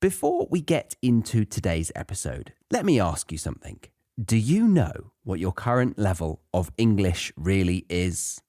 Before we get into today's episode, let me ask you something. Do you know what your current level of English really is?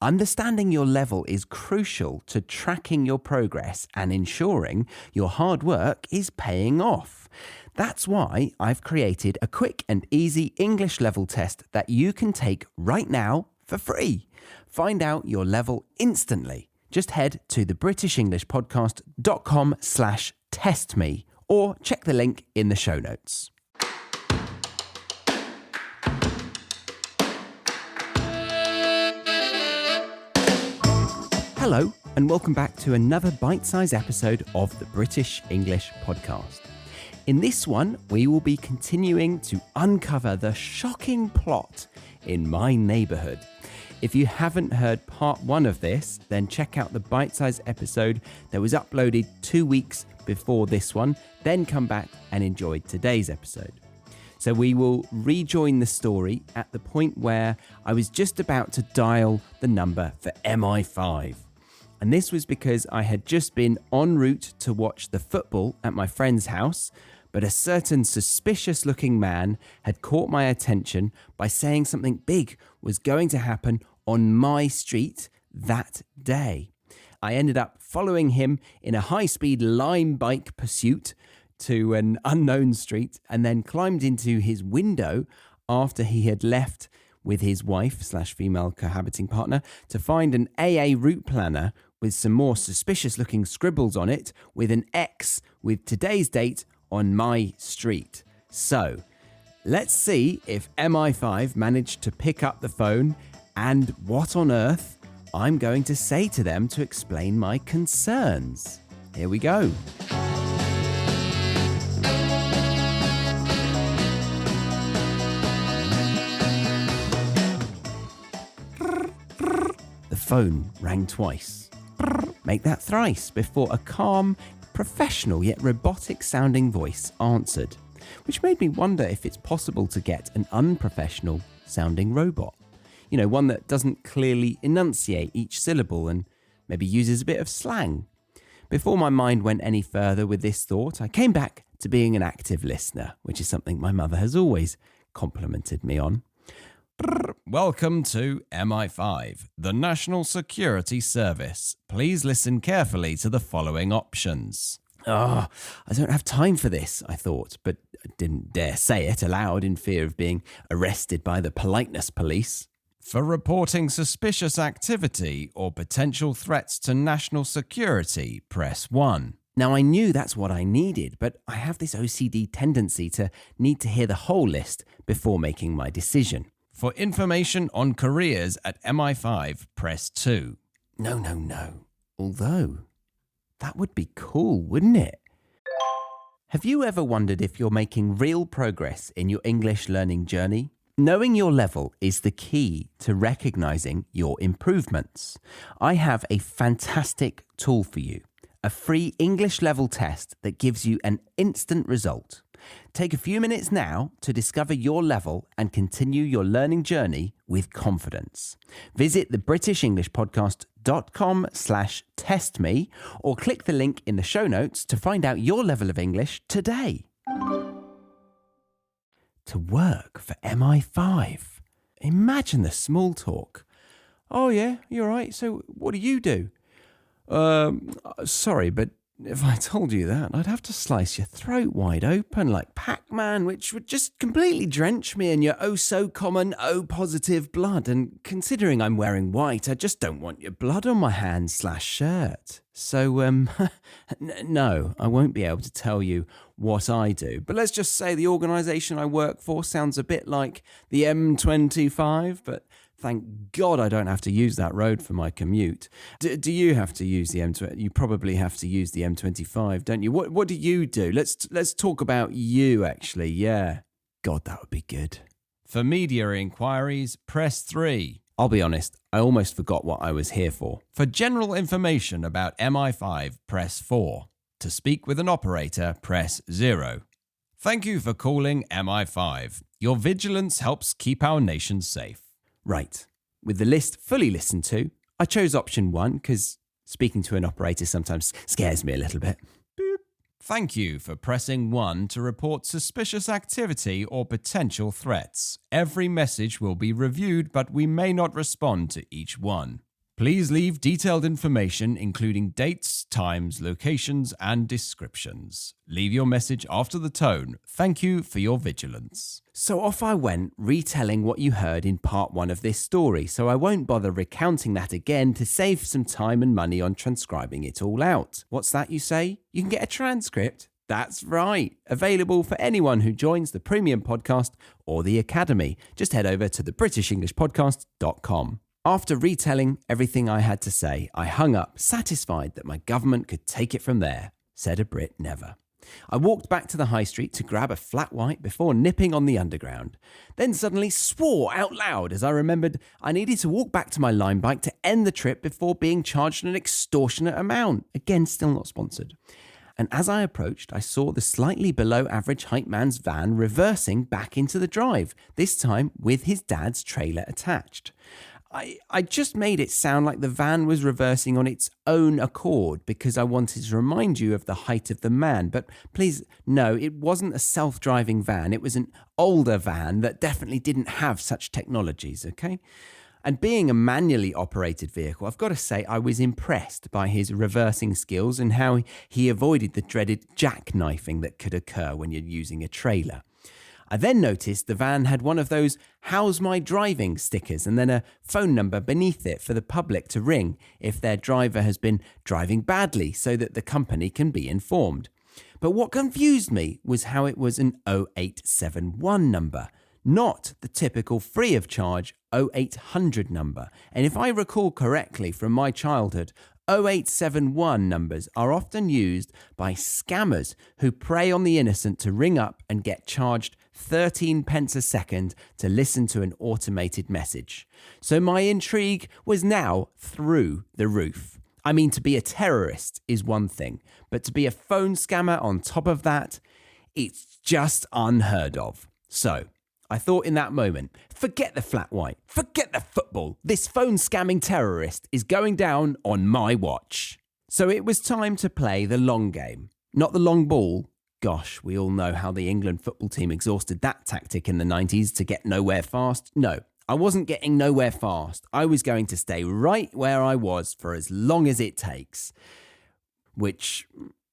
Understanding your level is crucial to tracking your progress and ensuring your hard work is paying off. That's why I've created a quick and easy English level test that you can take right now for free. Find out your level instantly. Just head to thebritishenglishpodcast.com/testme or check the link in the show notes. Hello, and welcome back to another bite-sized episode of the British English Podcast. In this one, we will be continuing to uncover the shocking plot in My Neighbourhood. If you haven't heard part 1 of this, then check out the bite-sized episode that was uploaded 2 weeks before this one, then come back and enjoy today's episode. So we will rejoin the story at the point where I was just about to dial the number for MI5. And this was because I had just been en route to watch the football at my friend's house, but a certain suspicious-looking man had caught my attention by saying something big was going to happen on my street that day. I ended up following him in a high-speed Lime bike pursuit to an unknown street and then climbed into his window after he had left with his wife/female cohabiting partner to find an AA route planner with some more suspicious-looking scribbles on it with an X with today's date on my street. So, let's see if MI5 managed to pick up the phone and what on earth I'm going to say to them to explain my concerns. Here we go. The phone rang twice. Make that thrice before a calm, professional yet robotic-sounding voice answered, which made me wonder if it's possible to get an unprofessional-sounding robot. You know, one that doesn't clearly enunciate each syllable and maybe uses a bit of slang. Before my mind went any further with this thought, I came back to being an active listener, which is something my mother has always complimented me on. Welcome to MI5, the National Security Service. Please listen carefully to the following options. I don't have time for this, I thought, but I didn't dare say it aloud in fear of being arrested by the politeness police. For reporting suspicious activity or potential threats to national security, press 1. Now, I knew that's what I needed, but I have this OCD tendency to need to hear the whole list before making my decision. For information on careers at MI5, press 2. No. Although, that would be cool, wouldn't it? Have you ever wondered if you're making real progress in your English learning journey? Knowing your level is the key to recognizing your improvements. I have a fantastic tool for you, a free English level test that gives you an instant result. Take a few minutes now to discover your level and continue your learning journey with confidence. Visit thebritishenglishpodcast.com/testme or click the link in the show notes to find out your level of English today. To work for MI5. Imagine the small talk. Oh yeah, you're right. So what do you do? Sorry, but if I told you that, I'd have to slice your throat wide open like Pac-Man, which would just completely drench me in your oh-so-common O-positive blood. And considering I'm wearing white, I just don't want your blood on my hands/shirt. So, no, I won't be able to tell you what I do. But let's just say the organisation I work for sounds a bit like the M25, but thank God I don't have to use that road for my commute. Do you have to use the M20? You probably have to use the M25, don't you? What do you do? Let's talk about you, actually. Yeah. God, that would be good. For media inquiries, press 3. I'll be honest, I almost forgot what I was here for. For general information about MI5, press 4. To speak with an operator, press 0. Thank you for calling MI5. Your vigilance helps keep our nation safe. Right. With the list fully listened to, I chose option 1 because speaking to an operator sometimes scares me a little bit. Thank you for pressing 1 to report suspicious activity or potential threats. Every message will be reviewed, but we may not respond to each one. Please leave detailed information including dates, times, locations, and descriptions. Leave your message after the tone. Thank you for your vigilance. So off I went, retelling what you heard in part 1 of this story, so I won't bother recounting that again to save some time and money on transcribing it all out. What's that, you say? You can get a transcript? That's right, available for anyone who joins the Premium Podcast or the Academy. Just head over to thebritishenglishpodcast.com. After retelling everything I had to say, I hung up, satisfied that my government could take it from there. Said a Brit never. I walked back to the high street to grab a flat white before nipping on the underground. Then suddenly swore out loud as I remembered I needed to walk back to my line bike to end the trip before being charged an extortionate amount. Again, still not sponsored. And as I approached, I saw the slightly below average height man's van reversing back into the drive, this time with his dad's trailer attached. I just made it sound like the van was reversing on its own accord because I wanted to remind you of the height of the man. But please, no, it wasn't a self-driving van. It was an older van that definitely didn't have such technologies, okay? And being a manually operated vehicle, I've got to say I was impressed by his reversing skills and how he avoided the dreaded jackknifing that could occur when you're using a trailer. I then noticed the van had one of those "How's my driving" stickers and then a phone number beneath it for the public to ring if their driver has been driving badly so that the company can be informed. But what confused me was how it was an 0871 number, not the typical free of charge 0800 number. And if I recall correctly from my childhood, 0871 numbers are often used by scammers who prey on the innocent to ring up and get charged 13 pence a second to listen to an automated message. So my intrigue was now through the roof. I mean, to be a terrorist is one thing, but to be a phone scammer on top of that, it's just unheard of. So I thought in that moment, forget the flat white, forget the football. This phone scamming terrorist is going down on my watch. So it was time to play the long game, not the long ball. Gosh, we all know how the England football team exhausted that tactic in the 90s to get nowhere fast. No, I wasn't getting nowhere fast. I was going to stay right where I was for as long as it takes, which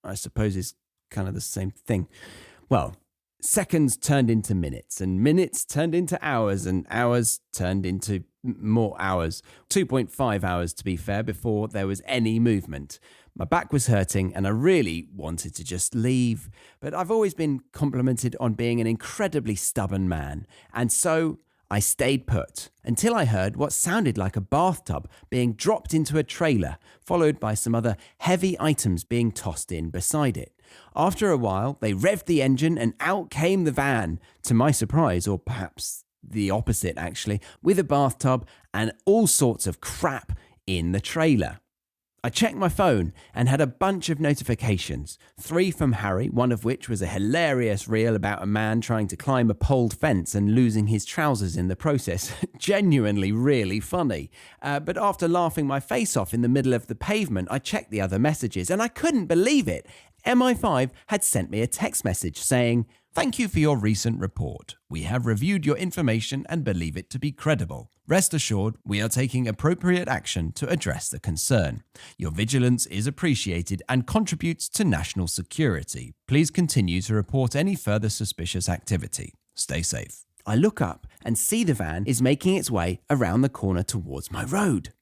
I suppose is kind of the same thing. Well, seconds turned into minutes, and minutes turned into hours, and hours turned into more hours. 2.5 hours, to be fair, before there was any movement. My back was hurting, and I really wanted to just leave. But I've always been complimented on being an incredibly stubborn man, and so I stayed put until I heard what sounded like a bathtub being dropped into a trailer, followed by some other heavy items being tossed in beside it. After a while, they revved the engine and out came the van, to my surprise, or perhaps the opposite actually, with a bathtub and all sorts of crap in the trailer. I checked my phone and had a bunch of notifications, 3 from Harry, one of which was a hilarious reel about a man trying to climb a poled fence and losing his trousers in the process. Genuinely really funny. But after laughing my face off in the middle of the pavement, I checked the other messages and I couldn't believe it. MI5 had sent me a text message saying, "Thank you for your recent report. We have reviewed your information and believe it to be credible. Rest assured, we are taking appropriate action to address the concern. Your vigilance is appreciated and contributes to national security. Please continue to report any further suspicious activity. Stay safe." I look up and see the van is making its way around the corner towards my road.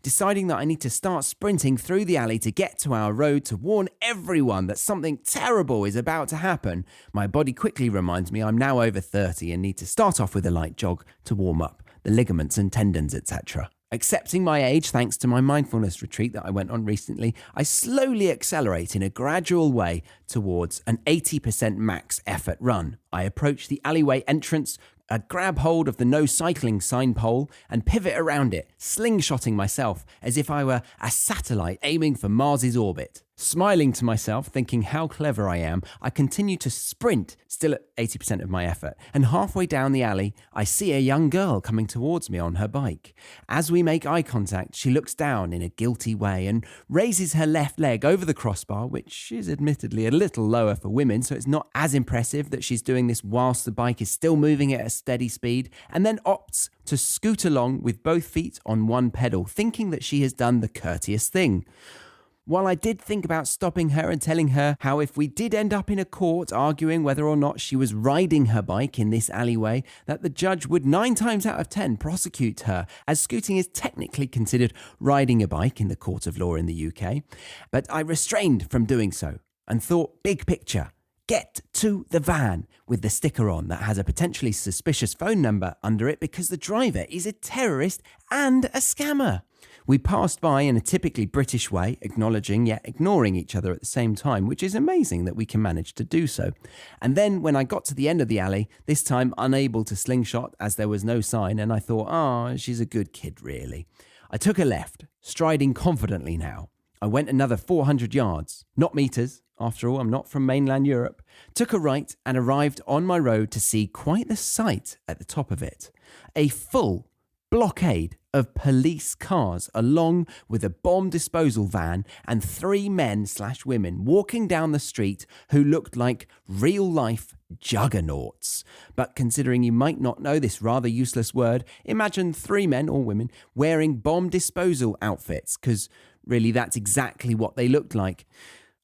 Deciding that I need to start sprinting through the alley to get to our road to warn everyone that something terrible is about to happen, my body quickly reminds me I'm now over 30 and need to start off with a light jog to warm up the ligaments and tendons, etc. Accepting my age thanks to my mindfulness retreat that I went on recently, I slowly accelerate in a gradual way towards an 80% max effort run. I approach the alleyway entrance, grab hold of the no cycling sign pole and pivot around it, slingshotting myself as if I were a satellite aiming for Mars's orbit. Smiling to myself, thinking how clever I am, I continue to sprint, still at 80% of my effort, and halfway down the alley, I see a young girl coming towards me on her bike. As we make eye contact, she looks down in a guilty way and raises her left leg over the crossbar, which is admittedly a little lower for women, so it's not as impressive that she's doing this whilst the bike is still moving at a steady speed, and then opts to scoot along with both feet on one pedal, thinking that she has done the courteous thing. While I did think about stopping her and telling her how if we did end up in a court arguing whether or not she was riding her bike in this alleyway, that the judge would 9 times out of 10 prosecute her, as scooting is technically considered riding a bike in the court of law in the UK. But I restrained from doing so and thought big picture. Get to the van with the sticker on that has a potentially suspicious phone number under it because the driver is a terrorist and a scammer. We passed by in a typically British way, acknowledging yet ignoring each other at the same time, which is amazing that we can manage to do so. And then when I got to the end of the alley, this time unable to slingshot as there was no sign, and I thought, she's a good kid really. I took a left, striding confidently now. I went another 400 yards, not meters. After all, I'm not from mainland Europe. Took a right and arrived on my road to see quite the sight at the top of it. A full blockade of police cars along with a bomb disposal van and 3 men/women walking down the street who looked like real-life juggernauts. But considering you might not know this rather useless word, imagine 3 men or women wearing bomb disposal outfits, because really that's exactly what they looked like.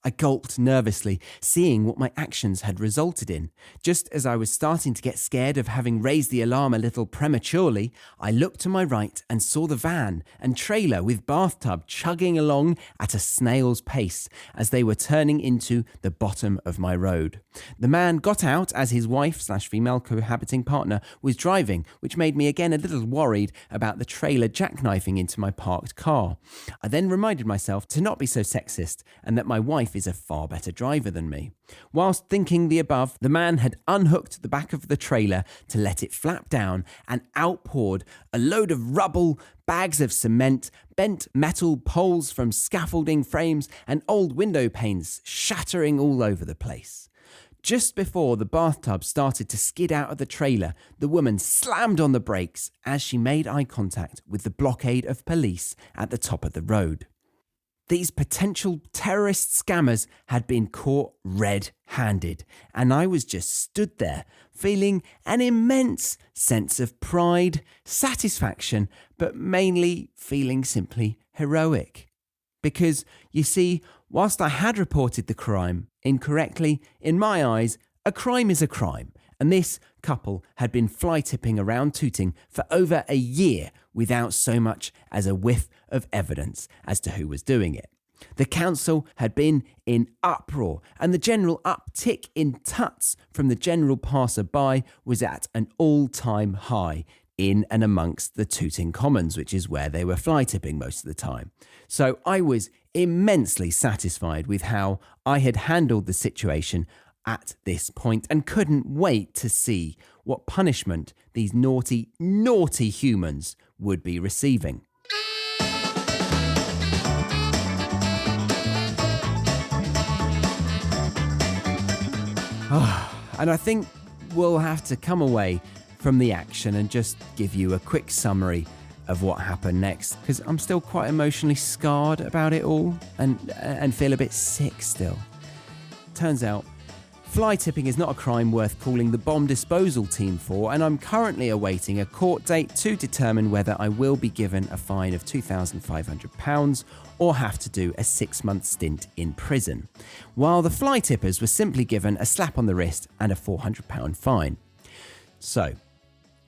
I gulped nervously, seeing what my actions had resulted in. Just as I was starting to get scared of having raised the alarm a little prematurely, I looked to my right and saw the van and trailer with bathtub chugging along at a snail's pace as they were turning into the bottom of my road. The man got out as his wife/female cohabiting partner was driving, which made me again a little worried about the trailer jackknifing into my parked car. I then reminded myself to not be so sexist and that my wife is a far better driver than me. Whilst thinking the above, the man had unhooked the back of the trailer to let it flap down and outpoured a load of rubble, bags of cement, bent metal poles from scaffolding frames and old window panes shattering all over the place. Just before the bathtub started to skid out of the trailer, the woman slammed on the brakes as she made eye contact with the blockade of police at the top of the road. These potential terrorist scammers had been caught red-handed, and I was just stood there, feeling an immense sense of pride, satisfaction, but mainly feeling simply heroic. Because, you see, whilst I had reported the crime incorrectly, in my eyes, a crime is a crime, and this couple had been fly-tipping around Tooting for over a year without so much as a whiff of evidence as to who was doing it. The council had been in uproar, and the general uptick in tuts from the general passer-by was at an all-time high in and amongst the Tooting Commons, which is where they were fly-tipping most of the time. So I was immensely satisfied with how I had handled the situation at this point and couldn't wait to see what punishment these naughty, naughty humans would be receiving. And I think we'll have to come away from the action and just give you a quick summary of what happened next, because I'm still quite emotionally scarred about it all and feel a bit sick still. Turns out, fly tipping is not a crime worth calling the bomb disposal team for, and I'm currently awaiting a court date to determine whether I will be given a fine of £2,500 or have to do a 6-month stint in prison, while the fly tippers were simply given a slap on the wrist and a £400 fine. So,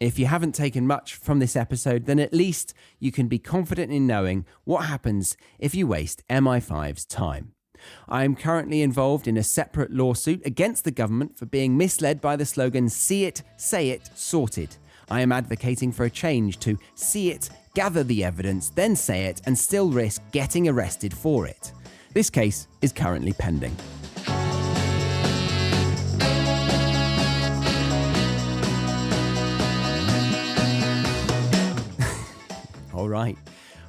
if you haven't taken much from this episode, then at least you can be confident in knowing what happens if you waste MI5's time. I am currently involved in a separate lawsuit against the government for being misled by the slogan "See it, say it, sorted." I am advocating for a change to "See it, gather the evidence, then say it, and still risk getting arrested for it." This case is currently pending. All right.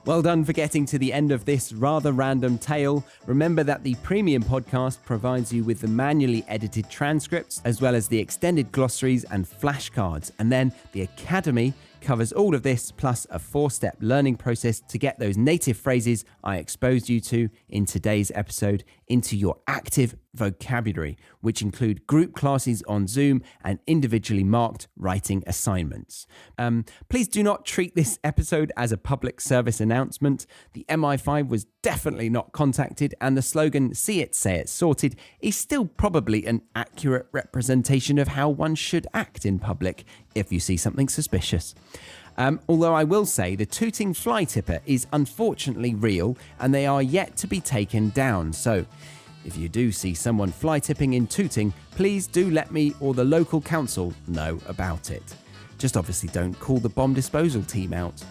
Well done for getting to the end of this rather random tale. Remember that the premium podcast provides you with the manually edited transcripts, as well as the extended glossaries and flashcards. And then the Academy covers all of this, plus a 4-step learning process to get those native phrases I exposed you to in today's episode into your active vocabulary, which include group classes on Zoom and individually marked writing assignments. Please do not treat this episode as a public service announcement. The MI5 was definitely not contacted, and the slogan "See it, say it, sorted" is still probably an accurate representation of how one should act in public if you see something suspicious. Although I will say the tooting fly tipper is unfortunately real, and they are yet to be taken down. So if you do see someone fly tipping in tooting, please do let me or the local council know about it. Just obviously don't call the bomb disposal team out.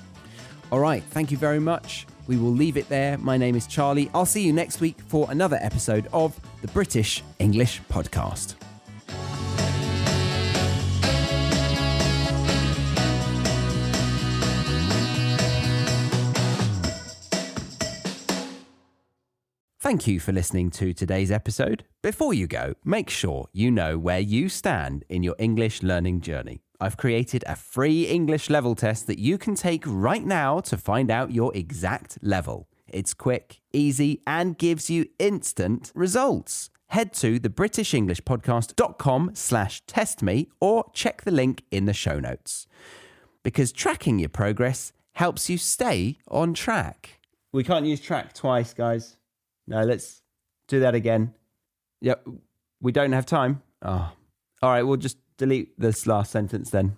All right, thank you very much. We will leave it there. My name is Charlie. I'll see you next week for another episode of the British English Podcast. Thank you for listening to today's episode. Before you go, make sure you know where you stand in your English learning journey. I've created a free English level test that you can take right now to find out your exact level. It's quick, easy, and gives you instant results. Head to thebritishenglishpodcast.com/testme or check the link in the show notes. Because tracking your progress helps you stay on track. We can't use track twice, guys. No, let's do that again. Yep, we don't have time. Oh. All right, we'll just delete this last sentence then.